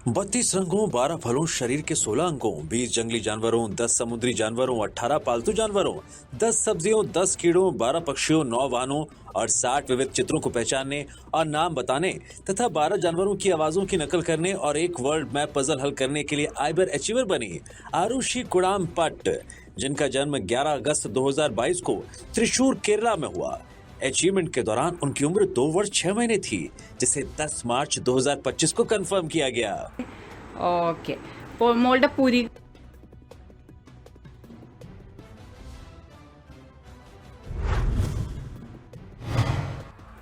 32 रंगों, 12 फलों, शरीर के 16 अंगों, 20 जंगली जानवरों, 10 समुद्री जानवरों, 18 पालतू जानवरों, 10 सब्जियों, 10 कीड़ों, 12 पक्षियों, 9 वाहनों और 60 विविध चित्रों को पहचानने और नाम बताने तथा 12 जानवरों की आवाजों की नकल करने और एक वर्ल्ड मैप पजल हल करने के लिए आइबर अचीवर बनी आरुषि कुडाम पट्ट, जिनका जन्म 11 अगस्त 2022 को त्रिशूर, केरला में हुआ। अचीवमेंट के दौरान उनकी उम्र 2 वर्ष 6 महीने थी, जिसे 10 मार्च 2025 को कंफर्म किया गया। ഓക്കെ അപ്പോൾ മോളുടെ പുരി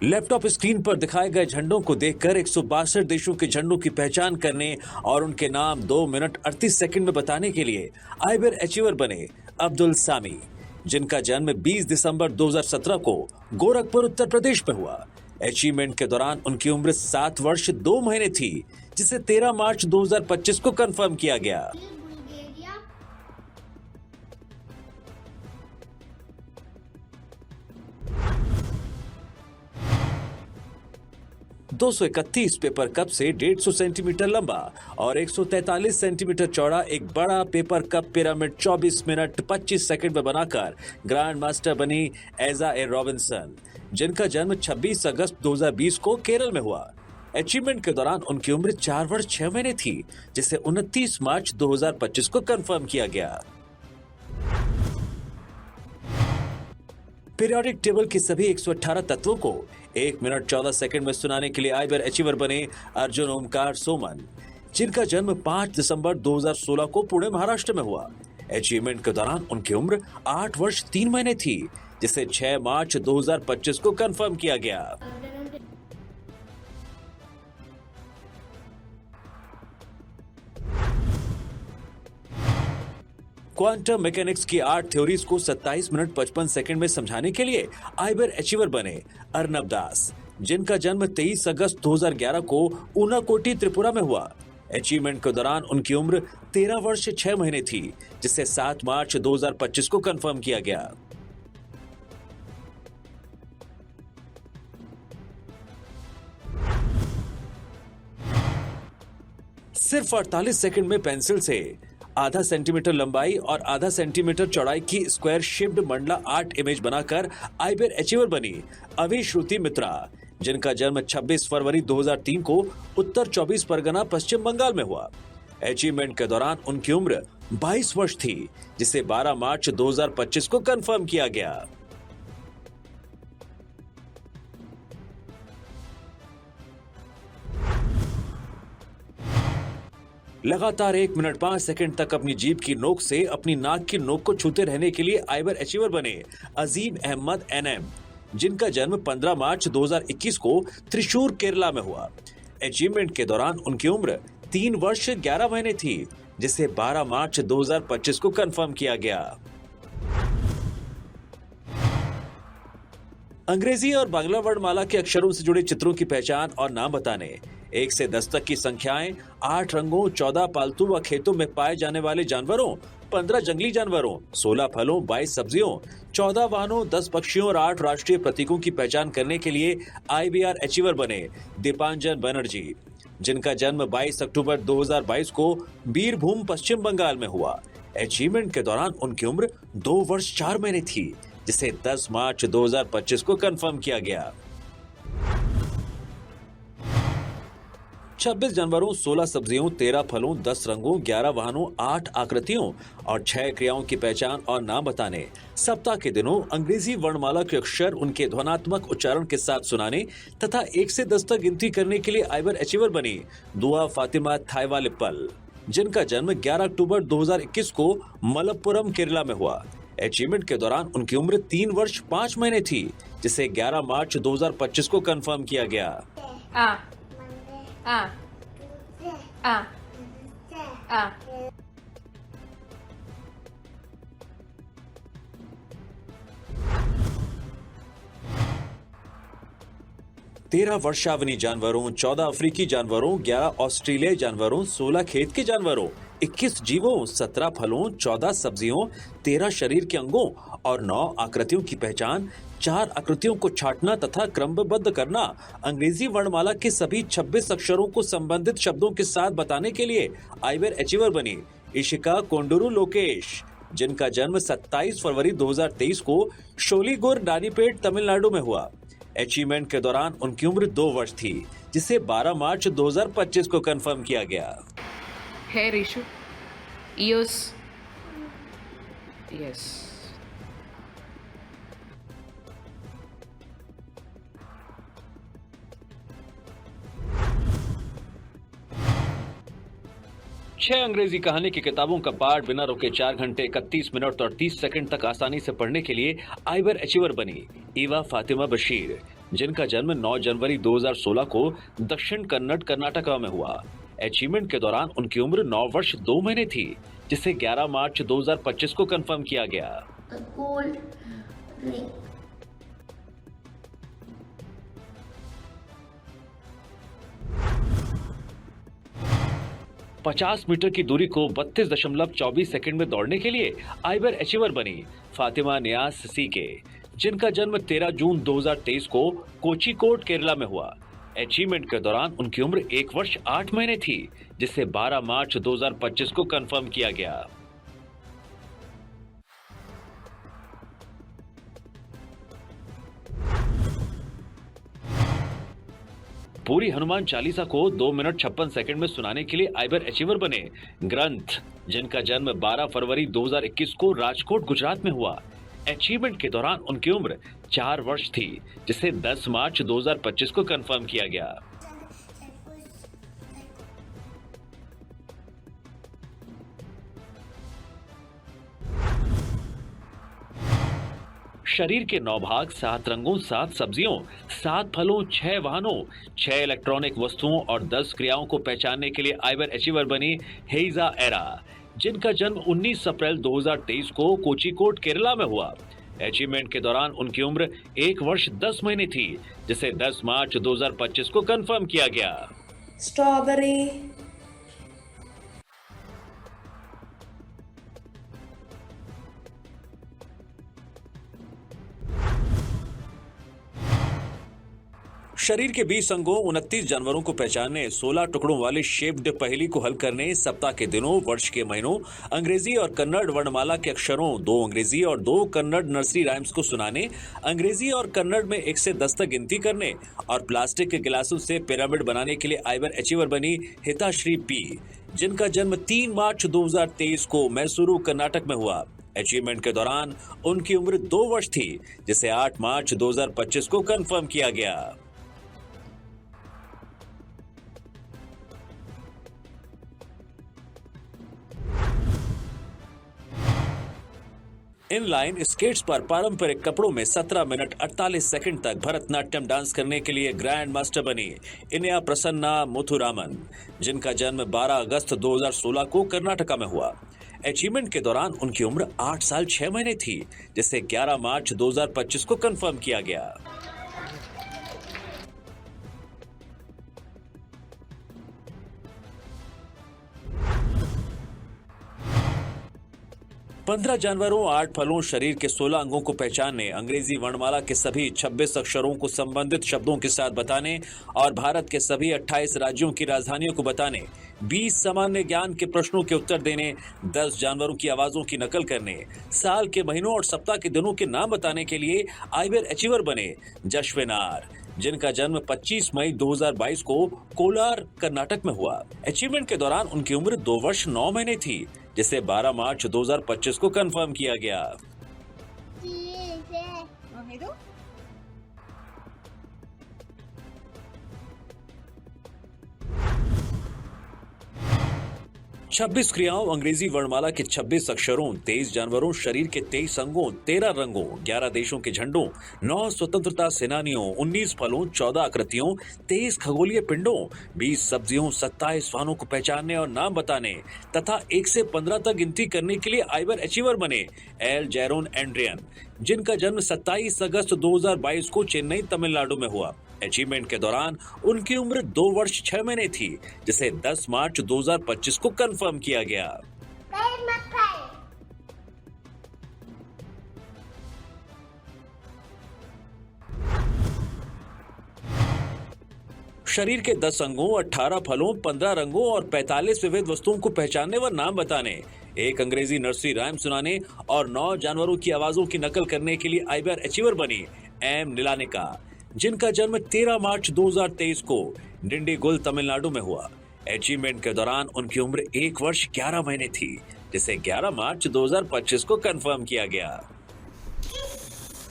लैपटॉप स्क्रीन पर दिखाए गए झंडों को देखकर 162 देशों के झंडों की पहचान करने और उनके नाम 2 मिनट 38 सेकंड में बताने के लिए आइबर अचीवर बने अब्दुल सामी, जिनका जन्म 20 दिसंबर 2017 को गोरखपुर, उत्तर प्रदेश में हुआ। अचीवमेंट के दौरान उनकी उम्र 7 वर्ष 2 महीने थी, जिसे 13 मार्च 2025 को कंफर्म किया गया। बुल्गारिया, 231 पेपर कप से 150 सेंटीमीटर लंबा और 143 सेंटीमीटर चौड़ा एक बड़ा paper cup pyramid 24 minute 25 second में बनाकर ग्रैंड मास्टर बनी एजा ए रॉबिन्सन, जिनका जन्म 26 अगस्त 2020 को केरल में हुआ। अचीवमेंट के दौरान उनकी उम्र 4 वर्ष 6 महीने थी, जिसे 29 मार्च 2025 को कंफर्म किया गया। पीरियोडिक टेबल की सभी 118 तत्वों को 1 मिनट 14 सेकंड में सुनाने के लिए आइबर अचीवर बने अर्जुन ओमकार सोमन, जिनका जन्म 5 दिसंबर 2016 को पुणे, महाराष्ट्र में हुआ। अचीवमेंट के दौरान उनकी उम्र 8 वर्ष 3 महीने थी, जिसे 6 मार्च 2025 को कंफर्म किया गया। क्वांटम मैकेनिक्स की 8 थ्योरीज को 27 मिनट 55 सेकंड में समझाने के लिए आइबर अचीवर बने अर्नब दास, जिनका जन्म 23 अगस्त 2011 को ऊनाकोटी, त्रिपुरा में हुआ। अचीवमेंट के दौरान उनकी उम्र 13 वर्ष 6 महीने थी, जिसे 7 मार्च 2025 को कंफर्म किया गया। सिर्फ 48 सेकंड में पेंसिल से आधा सेंटीमीटर लंबाई और आधा सेंटीमीटर चौड़ाई की square shaped Mandla art image बनाकर आइबर अचीवर बनी अविश्रुति मित्रा, जिनका जन्म 26 फरवरी 2003 को उत्तर 24 परगना, पश्चिम बंगाल में हुआ। अचीवमेंट के दौरान उनकी उम्र 22 वर्ष थी, जिसे 12 मार्च 2025 को कंफर्म किया गया। लगातार 1 मिनट 5 सेकंड तक अपनी जीभ की नोक से अपनी नाक की नोक को छूते रहने के लिए आइबर अचीवर बने अजीम अहमद एनएम, जिनका जन्म 15 मार्च 2021 को त्रिशूर, केरला में हुआ। अचीवमेंट के दौरान उनकी उम्र 3 वर्ष 11 महीने थी, जिसे 12 मार्च 2025 को कंफर्म किया गया। अंग्रेजी और बांग्ला वर्णमाला के अक्षरों से जुड़े चित्रों की पहचान और नाम बताने, 1 से 10 तक की संख्याएं, 8 रंगों, 14 पालतू व खेतों में पाए जाने वाले जानवरों, 15 जंगली जानवरों, 16 फलों, 22 सब्जियों, 14 वाहनों, 10 पक्षियों और 8 राष्ट्रीय प्रतीकों की पहचान करने के लिए आईबीआर अचीवर बने दीपांजन बनर्जी, जिनका जन्म 22 अक्टूबर 2022 को बीरभूम, पश्चिम बंगाल में हुआ। अचीवमेंट के दौरान उनकी उम्र 2 वर्ष 4 महीने थी, जिसे 10 मार्च 2025 को कंफर्म किया गया। 26 जानवरों, 16 सब्जियों, 13 फलों, 10 रंगों, 11 वाहनों, 8 आकृतियों और 6 क्रियाओं की पहचान और नाम बताने, सप्ताह के दिनों अंग्रेजी वर्णमाला के अक्षर उनके ध्वनात्मक उच्चारण के साथ सुनाने तथा 1 से 10 तक गिनती करने के लिए आइबर अचीवर बनी दुआ फातिमा थाईवालिप्पल, जिनका जन्म 11 अक्टूबर 2021 को मलप्पुरम, केरला में हुआ। अचीवमेंट के दौरान उनकी उम्र 3 वर्ष 5 महीने थी, जिसे 11 मार्च 2025 को कंफर्म किया गया। ആ ആ ആ ആ 13 वर्षावनी जानवरों, 14 अफ्रीकी जानवरों, 11 ऑस्ट्रेलियाई जानवरों, 16 खेत के जानवरों, 21 जीवों, 17 फलों, 14 सब्जियों, 13 शरीर के अंगों और 9 आकृतियों की पहचान 4 आकृतियों को छांटना तथा क्रमबद्ध करना, अंग्रेजी वर्णमाला के सभी 26 अक्षरों को संबंधित शब्दों के साथ बताने के लिए आइवर अचीवर बनी इशिका कोंडूरू लोकेश, जिनका जन्म 27 फरवरी 2023 को शोलीगुर रानीपेट तमिलनाडु में हुआ। अचीवमेंट के दौरान उनकी उम्र 2 वर्ष थी, जिसे 12 मार्च 2025 को कंफर्म किया गया। Hair issue, ears, yes. छह अंग्रेजी कहानी की किताबों का पाठ बिना रुके 4 घंटे 31 मिनट और 30 सेकंड तक आसानी से पढ़ने के लिए आइवर अचीवर बनी ईवा फातिमा बशीर, जिनका जन्म 9 जनवरी 2016 को दक्षिण कन्नड़ कर्नाटका में हुआ। अचीवमेंट के दौरान उनकी उम्र 9 वर्ष 2 महीने थी, जिसे 11 मार्च 2025 को कंफर्म किया गया। A gold ring. पचास मीटर की दूरी को 32.24 सेकंड में दौड़ने के लिए आइवर अचीवर बनी फातिमा नियाज सीके, जिनका जन्म 13 जून 2023 को कोचिकोड केरला में हुआ। अचीवमेंट के दौरान उनकी उम्र 1 वर्ष 8 महीने थी, जिसे 12 मार्च 2025 को कंफर्म किया गया। पूरी हनुमान चालीसा को 2 मिनट 56 सेकंड में सुनाने के लिए आइवर अचीवर बने ग्रंथ, जिनका जन्म 12 फरवरी 2021 को राजकोट गुजरात में हुआ। अचीवमेंट के दौरान उनकी उम्र 4 वर्ष थी, जिसे 10 मार्च 2025 को कंफर्म किया गया। शरीर के 9 भाग, 7 रंगों, 7 सब्जियों, 7 फलों, 6 वाहनों, 6 इलेक्ट्रॉनिक वस्तुओं और 10 क्रियाओं को पहचानने के लिए आइवर अचीवर बनी हेइजा एरा, जिनका जन्म 19 अप्रैल 2023 को कोचिकोड केरला में हुआ। अचीवमेंट के दौरान उनकी उम्र 1 वर्ष 10 महीने थी, जिसे 10 मार्च 2025 को कंफर्म किया गया। Strawberry. शरीर के 20 अंगों, 29 जानवरों को पहचानने, 16 टुकड़ों वाले शेप्ड पहेली को हल करने, सप्ताह के दिनों, वर्ष के महीनों, अंग्रेजी और कन्नड़ वर्णमाला के अक्षरों, 2 अंग्रेजी और 2 कन्नड़ नर्सरी राइम्स को सुनाने, अंग्रेजी और कन्नड़ में 1 से 10 तक गिनती करने और प्लास्टिक के गिलासों से पिरामिड बनाने के लिए आइवर अचीवर बनी हिताश्री पी, जिनका जन्म 3 मार्च 2023 को मैसूरू कर्नाटक में हुआ। अचीवमेंट के दौरान उनकी उम्र 2 वर्ष थी, जिसे 8 मार्च 2025 को कंफर्म किया गया। इनलाइन स्केट्स पर पारंपरिक कपड़ों में 17 मिनट 48 सेकंड तक भरतनाट्यम डांस करने के लिए ग्रैंड मास्टर बनी इनिया प्रसन्ना मुथुरामन, जिनका जन्म 12 अगस्त 2016 को कर्नाटका में हुआ। अचीवमेंट के दौरान उनकी उम्र 8 साल 6 महीने थी, जिसे 11 मार्च 2025 को कंफर्म किया गया। पंद्रह जानवरों, 8 फलों, शरीर के 16 अंगों को पहचानने, अंग्रेजी वर्णमाला के सभी 26 अक्षरों को संबंधित शब्दों के साथ बताने और भारत के सभी 28 राज्यों की राजधानियों को बताने, 20 सामान्य ज्ञान के प्रश्नों के उत्तर देने, 10 जानवरों की आवाजों की नकल करने, साल के महीनों और सप्ताह के दिनों के नाम बताने के लिए आइवर अचीवर बने जशवेनार, जिनका जन्म 25 मई 2022 को कोलार कर्नाटक में हुआ। अचीवमेंट के दौरान उनकी उम्र 2 वर्ष 9 महीने थी, जिसे 12 मार्च 2025 को कंफर्म किया गया। ಇದು 26 क्रियाओं, अंग्रेजी वर्णमाला के 26 अक्षरों, 23 जानवरों, शरीर के 23 अंगों, 13 रंगों, 11 देशों के झंडों, 9 स्वतंत्रता सेनानियों, 19 फलों, 14 आकृतियों, 23 खगोलीय पिंडों, 20 सब्जियों, 27 वाहनों को पहचानने और नाम बताने तथा 1 से 15 तक गिनती करने के लिए आइवर अचीवर बने एल जैरोन एंड्रियन, जिनका जन्म 27 अगस्त 2022 को चेन्नई तमिलनाडु में हुआ। अचीवमेंट के दौरान उनकी उम्र 2 वर्ष 6 महीने थी, जिसे 10 मार्च 2025 को कंफर्म किया गया। शरीर के 10 अंगों, 18 फलों, 15 रंगों और 45 विविध वस्तुओं को पहचानने व नाम बताने, एक अंग्रेजी नर्सरी राइम सुनाने और 9 जानवरों की आवाजों की नकल करने के लिए आइबर अचीवर बनी एम नीलानिका, जिनका जन्म 13 मार्च 2023 को डिंडीगुल तमिलनाडु में हुआ। अचीवमेंट के दौरान उनकी उम्र 1 वर्ष 11 महीने थी, जिसे 11 मार्च 2025 को कंफर्म किया गया।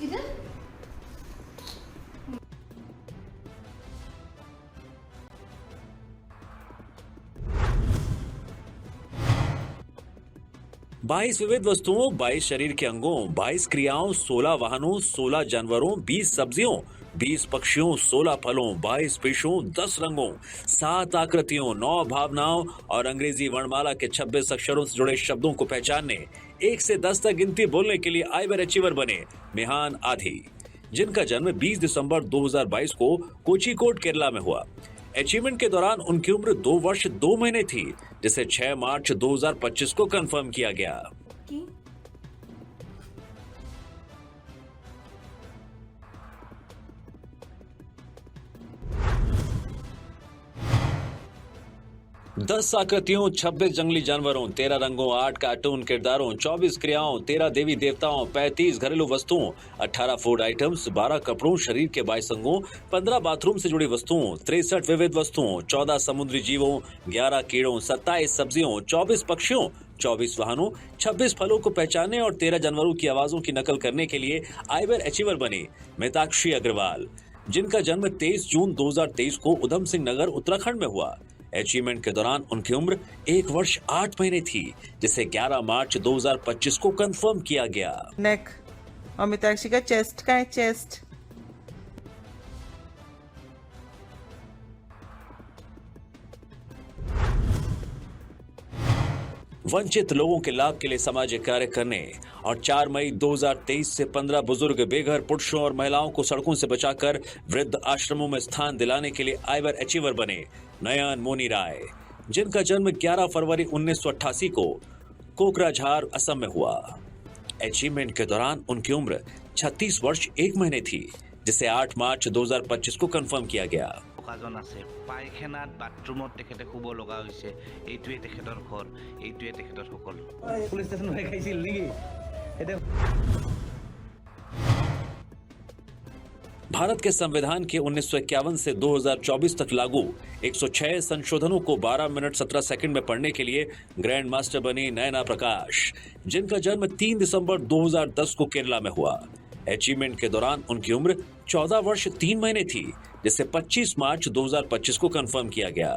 इधर 22 विविध वस्तुओं, 22 शरीर के अंगों, 22 क्रियाओं, 16 वाहनों, 16 जानवरों, 20 सब्जियों, 20 पक्षियों, 16 फलों, 22 पेशों, 10 रंगों, 7 आकृतियों, 9 भावनाओं और अंग्रेजी वर्णमाला के 26 अक्षरों से जुड़े शब्दों को पहचानने, 1 से 10 तक गिनती बोलने के लिए आइबर अचीवर बने मिहान आधी, जिनका जन्म 20 दिसंबर 2022 को कोझिकोड केरला में हुआ। अचीवमेंट के दौरान उनकी उम्र 2 वर्ष 2 महीने थी, जिसे 6 मार्च 2025 को कंफर्म किया गया। की 10 आकृतियों, 26 जंगली जानवरों, 13 रंगों, 8 कार्टून किरदारों, 24 क्रियाओं, 13 देवी देवताओं, 35 घरेलू वस्तुओं, 18 फूड आइटम्स, 12 कपड़ों, शरीर के 22 अंगों, 15 बाथरूम से जुड़ी वस्तुओं, 63 विविध वस्तुओं, 14 समुद्री जीवों, 11 कीड़ों, 27 सब्जियों, 24 पक्षियों, 24 वाहनों, 26 फलों को पहचानने और 13 जानवरों की आवाजों की नकल करने के लिए आइबर अचीवर बनी मिताक्षी अग्रवाल, जिनका जन्म 23 जून 2023 को उधम सिंह नगर उत्तराखंड में हुआ। अचीवमेंट के दौरान उनकी उम्र 1 वर्ष 8 महीने थी, जिसे 11 मार्च 2025 को कंफर्म किया गया। नेक और मिताक्षी का चेस्ट का है, चेस्ट वंचित लोगों के लाभ के लिए सामाजिक कार्य करने और 4 मई 2023 से 15 बुजुर्ग बेघर पुरुषों और महिलाओं को सड़कों से बचाकर वृद्ध आश्रमों में स्थान दिलाने के लिए आइबर अचीवर बने नयन मोनी राय, जिनका जन्म 11 फरवरी 1988 को कोकराझार असम में हुआ। अचीवमेंट के दौरान उनकी उम्र 36 वर्ष 1 महीने थी, जिसे 8 मार्च 2025 को कंफर्म किया गया। কাজন আছে পায়খানাত বাথৰুমত তেখেতে শুব লগা হৈছে এইটোৱে তেখেতৰ ঘৰ এইটোৱে তেখেতৰ সকলো পুলিচ ষ্টেচন হৈ খাইছিল নেকি এটা भारत के संविधान के 1951 से 2024 तक लागू 106 संशोधनों को 12 मिनट 17 सेकंड में पढ़ने के लिए ग्रैंड मास्टर बनी नयना प्रकाश, जिनका जन्म 3 दिसंबर 2010 को केरला में हुआ। अचीवमेंट के दौरान उनकी उम्र 14 वर्ष 3 महीने थी, जिसे 25 मार्च 2025 को कंफर्म किया गया।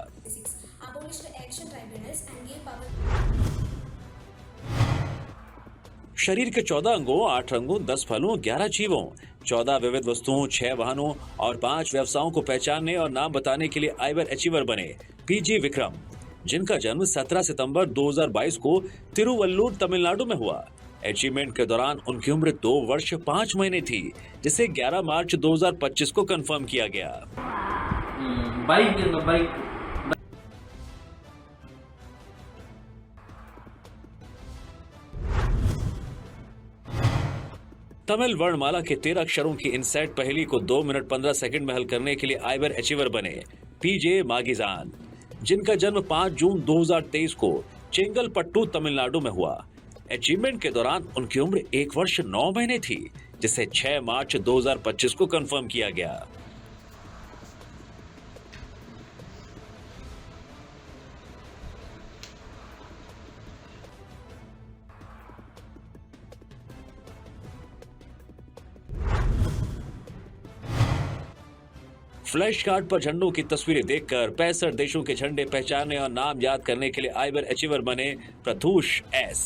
abolished the election tribunals and gave power शरीर के 14 अंगों, 8 रंगों, 10 फलों, 11 जीवों, 14 विविध वस्तुओं, 6 वाहनों और 5 व्यवसायों को पहचानने और नाम बताने के लिए आइबर अचीवर बने पीजी विक्रम, जिनका जन्म 17 सितंबर 2022 को तिरुवल्लूर तमिलनाडु में हुआ। अचीवमेंट के दौरान उनकी उम्र 2 वर्ष 5 महीने थी, जिसे 11 मार्च 2025 को कंफर्म किया गया। बाइक तमिल वर्णमाला के 13 अक्षरों की इनसेट पहेली को 2 मिनट 15 सेकंड में हल करने के लिए आइबर अचीवर बने पीजे मागिजान, जिनका जन्म 5 जून 2023 को चेंगलपट्टू तमिलनाडु में हुआ। अचीवमेंट के दौरान उनकी उम्र 1 वर्ष 9 महीने थी, जिसे 6 मार्च 2025 को कंफर्म किया गया। फ्लैश कार्ड पर झंडों की तस्वीरें देखकर 65 देशों के झंडे पहचानने और नाम याद करने के लिए आइबर अचीवर बने प्रथुष एस,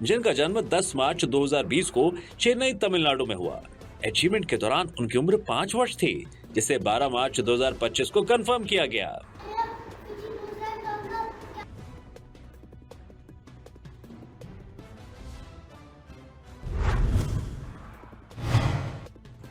जिनका जन्म 10 मार्च 2020 को चेन्नई तमिलनाडु में हुआ। अचीवमेंट के दौरान उनकी उम्र 5 वर्ष थी, जिसे 12 मार्च 2025 को कंफर्म किया गया।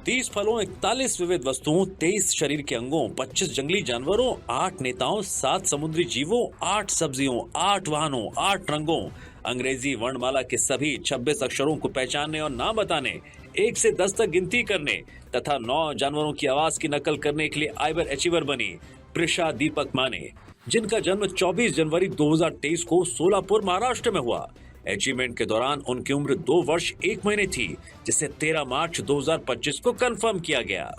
तीस फलों, 41 विविध वस्तुओं, 23 शरीर के अंगों, 25 जंगली जानवरों, 8 नेताओं, 7 समुद्री जीवों, 8 सब्जियों, 8 वाहनों, 8 रंगों, अंग्रेजी वर्णमाला के सभी 26 अक्षरों को पहचानने और नाम बताने, 1 से 10 तक गिनती करने तथा 9 जानवरों की आवाज की नकल करने के लिए आइबर अचीवर बनी प्रिशा दीपक माने, जिनका जन्म 24 जनवरी 2023 को सोलापुर महाराष्ट्र में हुआ। अचीवमेंट के दौरान उनकी उम्र 2 वर्ष 1 महीने थी, जिसे 13 मार्च 2025 को कंफर्म किया गया।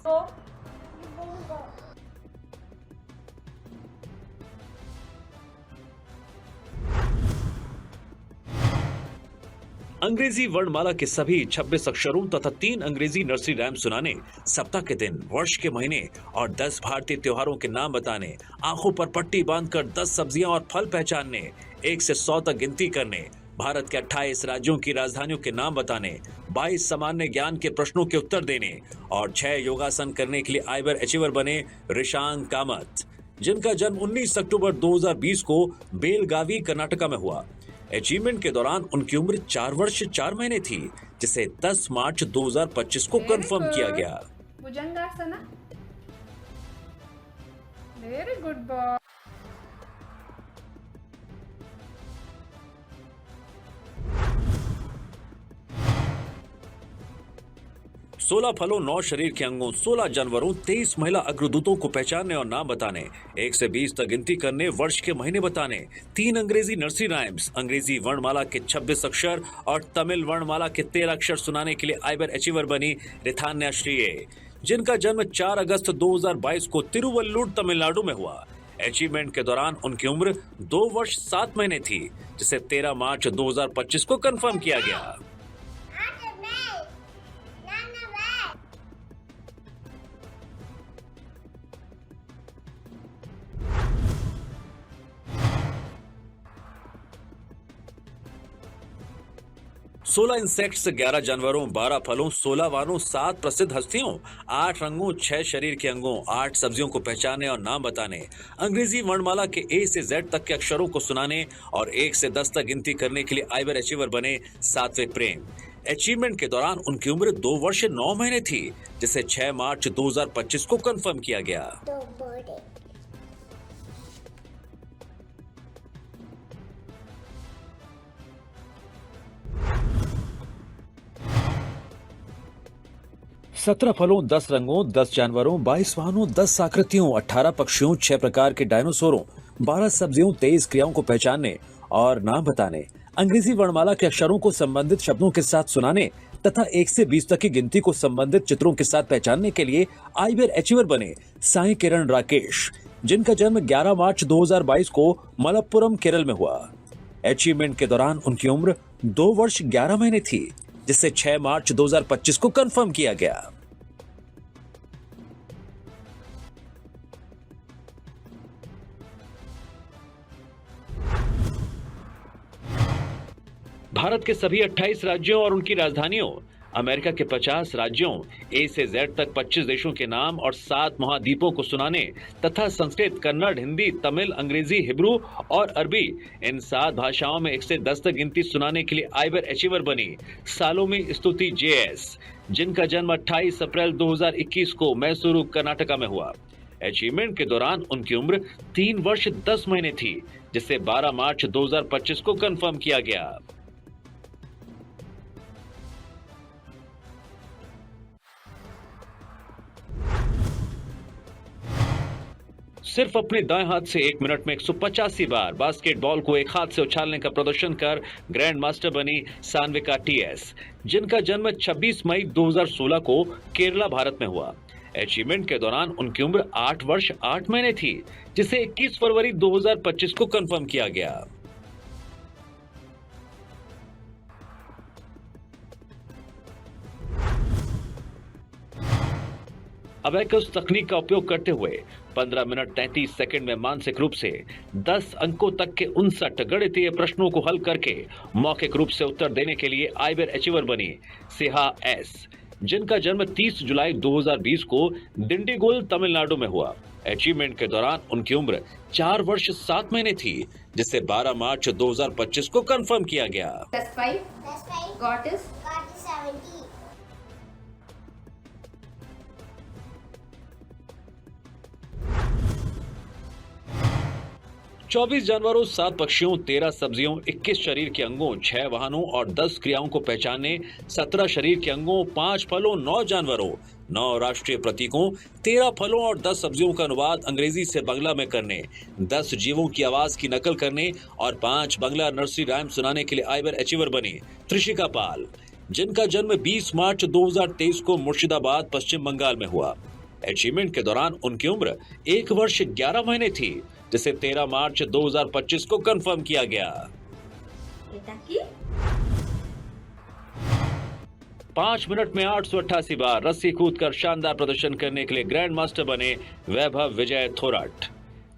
अंग्रेजी वर्णमाला के सभी 26 अक्षरों तथा 3 अंग्रेजी नर्सरी राइम सुनाने, सप्ताह के दिन, वर्ष के महीने और 10 भारतीय त्योहारों के नाम बताने, आंखों पर पट्टी बांधकर 10 सब्जियां और फल पहचानने, 1 से 100 तक गिनती करने, भारत के 28 राज्यों की राजधानियों के नाम बताने, 22 सामान्य ज्ञान के प्रश्नों के उत्तर देने और 6 योगासन करने के लिए आइबर अचीवर बने रिशांक कामत, जिनका जन्म 19 अक्टूबर 2020 को बेलगावी कर्नाटका में हुआ। अचीवमेंट के दौरान उनकी उम्र 4 वर्ष 4 महीने थी, जिसे 10 मार्च 2025 को कंफर्म किया गया। भुजंगासन, वेरी गुड बॉय। 16 फलों, 9 शरीर के अंगों, 16 जानवरों, 23 महिला अग्रदूतों को पहचानने और नाम बताने, 1 से 20 तक गिनती करने, वर्ष के महीने बताने, 3 अंग्रेजी नर्सरी राइम्स, अंग्रेजी वर्णमाला के 26 अक्षर और तमिल वर्णमाला के 13 अक्षर सुनाने के लिए आइबर अचीवर बनी रिथान्या श्रीये, जिनका जन्म 4 अगस्त 2022 को तिरुवल्लुर तमिलनाडु में हुआ। अचीवमेंट के दौरान उनकी उम्र 2 वर्ष 7 महीने थी, जिसे 13 मार्च 2025 को कंफर्म किया गया। सोलह इंसेक्ट्स, 11 जानवरों, 12 फलों, 16 वानों, 7 प्रसिद्ध हस्तियों, 8 रंगों, 6 शरीर के अंगों, 8 सब्जियों को पहचानने और नाम बताने, अंग्रेजी वर्णमाला के A से Z तक के अक्षरों को सुनाने और 1 से 10 तक गिनती करने के लिए आइबर अचीवर बने सात्विक प्रेम। अचीवमेंट के दौरान उनकी उम्र 2 वर्ष 9 महीने थी, जिसे 6 मार्च 2025 को कंफर्म किया गया। सत्रह फलों, 10 रंगों, 10 जानवरों, 22 वाहनों, 10 आकृतियों, 18 पक्षियों, 6 प्रकार के डायनासोरों, 12 सब्जियों, 23 क्रियाओं को पहचानने और नाम बताने, अंग्रेजी वर्णमाला के अक्षरों को संबंधित शब्दों के साथ सुनाने तथा 1 से 20 तक की गिनती को संबंधित चित्रों के साथ पहचानने के लिए आइबर अचीवर बने साई किरण राकेश, जिनका जन्म 11 मार्च 2022 को मलप्पुरम केरल में हुआ। अचीवमेंट के दौरान उनकी उम्र 2 वर्ष 11 महीने थी, जिसे 6 मार्च 2025 को कंफर्म किया गया। भारत के सभी 28 राज्यों और उनकी राजधानियों, अमेरिका के 50 राज्यों, A से Z तक 25 देशों के नाम और 7 महाद्वीपों को सुनाने तथा संस्कृत, कन्नड़, हिंदी, तमिल, अंग्रेजी, हिब्रू और अरबी इन 7 भाषाओं में 1 से 10 तक गिनती सुनाने के लिए आइबर अचीवर बनी सालोमी स्तुति JS, जिनका जन्म 28 अप्रैल 2021 को मैसूरू, कर्नाटका में हुआ। अचीवमेंट के दौरान उनकी उम्र 3 वर्ष 10 महीने थी, जिसे 12 मार्च 2025 को कंफर्म किया गया। सिर्फ अपने दाएं हाथ से 1 मिनट में 185 बार बास्केटबॉल को एक हाथ से उछालने का प्रदर्शन कर ग्रैंड मास्टर बनी सान्विका TS, जिनका जन्म 26 मई 2016 को केरला, भारत में हुआ। अचीवमेंट के दौरान उनकी उम्र 8 वर्ष 8 महीने थी, जिसे 21 फरवरी 2025 को कंफर्म किया गया। अबेकस तकनीक का उपयोग करते हुए 15 मिनट 33 सेकंड में मानसिक रूप से 10 अंकों तक के 59 गणितीय प्रश्नों को हल करके मौखिक रूप से उत्तर देने के लिए आइबर अचीवर बनी सिहा S, जिनका जन्म 30 जुलाई 2020 को दिंडीगुल, तमिलनाडु में हुआ। अचीवमेंट के दौरान उनकी उम्र 4 वर्ष 7 महीने थी, जिसे 12 मार्च 2025 को कंफर्म किया गया। +5 got is 70. 24 जानवरों, 7 पक्षियों, 13 सब्जियों, 21 शरीर के अंगों, 6 वाहनों और 10 क्रियाओं को पहचानने, 17 शरीर के अंगों, 5 फलों, 9 जानवरों, 9 राष्ट्रीय प्रतीकों, 13 फलों और 10 सब्जियों का अनुवाद अंग्रेजी से बांग्ला में करने, 10 जीवों की आवाज की नकल करने और 5 बांग्ला नर्सरी राइम सुनाने के लिए आइबर अचीवर बनी त्रिशिका पाल, जिनका जन्म 20 मार्च 2023 को मुर्शिदाबाद, पश्चिम बंगाल में हुआ। अचीवमेंट के दौरान उनकी उम्र 1 वर्ष 11 महीने थी, जिसे 13 मार्च 2025 को कंफर्म किया गया। 5 मिनट में 888 बार रस्सी कूदकर शानदार प्रदर्शन करने के लिए ग्रैंड मास्टर बने वैभव विजय थोराट,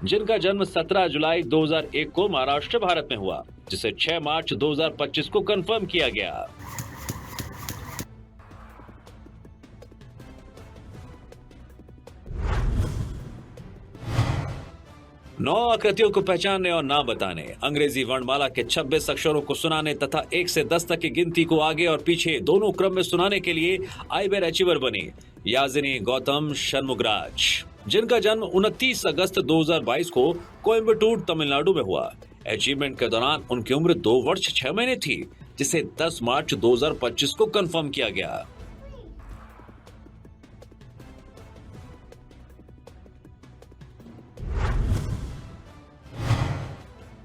जिनका जन्म 17 जुलाई 2001 को महाराष्ट्र, भारत में हुआ, जिसे 6 मार्च 2025 को कंफर्म किया गया। नौ आकृतियों को पहचानने और नाम बताने, अंग्रेजी वर्णमाला के 26 अक्षरों को सुनाने तथा 1 से 10 तक की गिनती को आगे और पीछे दोनों क्रम में सुनाने के लिए आइबर अचीवर बनी याजिनी गौतम शनमुगराज, जिनका जन्म 29 अगस्त 2022 को कोयम्बटूर, तमिलनाडु में हुआ। अचीवमेंट के दौरान उनकी उम्र 2 वर्ष 6 महीने थी, जिसे 10 मार्च 2025 को कंफर्म किया गया।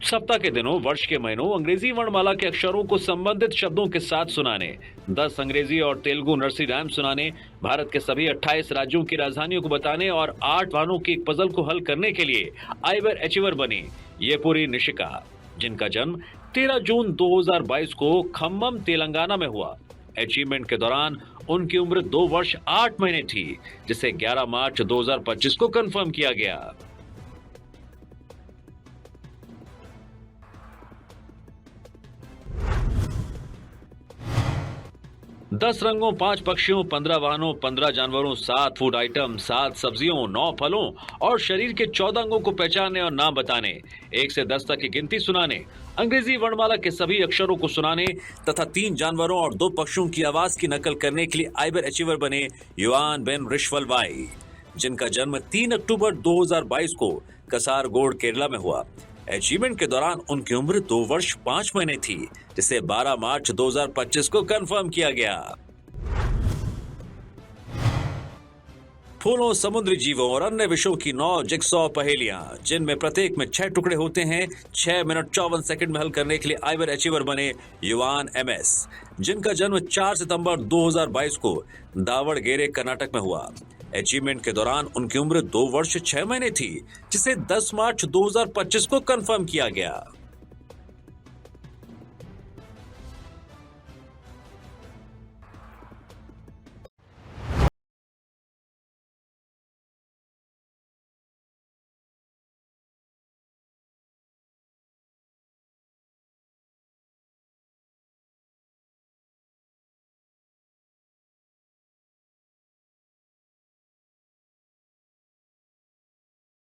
सप्ताह के दिनों, वर्ष के महीनों, अंग्रेजी वर्णमाला के अक्षरों को संबंधित शब्दों के साथ सुनाने, 10 अंग्रेजी और तेलुगु नर्सरी राइम सुनाने, भारत के सभी 28 राज्यों की राजधानियों को बताने और 8 वाहनों की एक पजल को हल करने के लिए आइबर अचीवर बनी ये पूरी निशिका, जिनका जन्म 13 जून 2022 को खम्मम, तेलंगाना में हुआ। अचीवमेंट के दौरान उनकी उम्र 2 वर्ष 8 महीने थी, जिसे 11 मार्च 2025 को कंफर्म किया गया। 10 रंगों, 5 पक्षियों, 15 वाहनों, 15 जानवरों, 7 फूड आइटम, 7 सब्जियों, 9 फलों और शरीर के 14 अंगों को पहचानने और नाम बताने, 1 से 10 तक की गिनती सुनाने, अंग्रेजी वर्णमाला के सभी अक्षरों को सुनाने तथा 3 जानवरों और 2 पक्षियों की आवाज की नकल करने के लिए आइबर अचीवर बने युआन बेन रिश्वलवाई, जिनका जन्म 3 अक्टूबर 2022 को कसारगोड, केरला में हुआ। अचीवमेंट के दौरान उनकी उम्र 2 वर्ष 5 महीने थी, जिसे 12 मार्च 2025 को कंफर्म किया गया। फूलों, समुद्री जीवों और अन्य विषयों की 9 जिगसॉ पहेलियां, जिनमें प्रत्येक में 6 टुकड़े होते हैं, 6 मिनट 54 सेकंड में हल करने के लिए आइबर अचीवर बने युआन एमएस, जिनका जन्म 4 सितंबर 2022 को दावड़गेरे, कर्नाटक में हुआ। अचीवमेंट के दौरान उनकी उम्र 2 वर्ष 6 महीने थी, जिसे 10 मार्च 2025 को कंफर्म किया गया।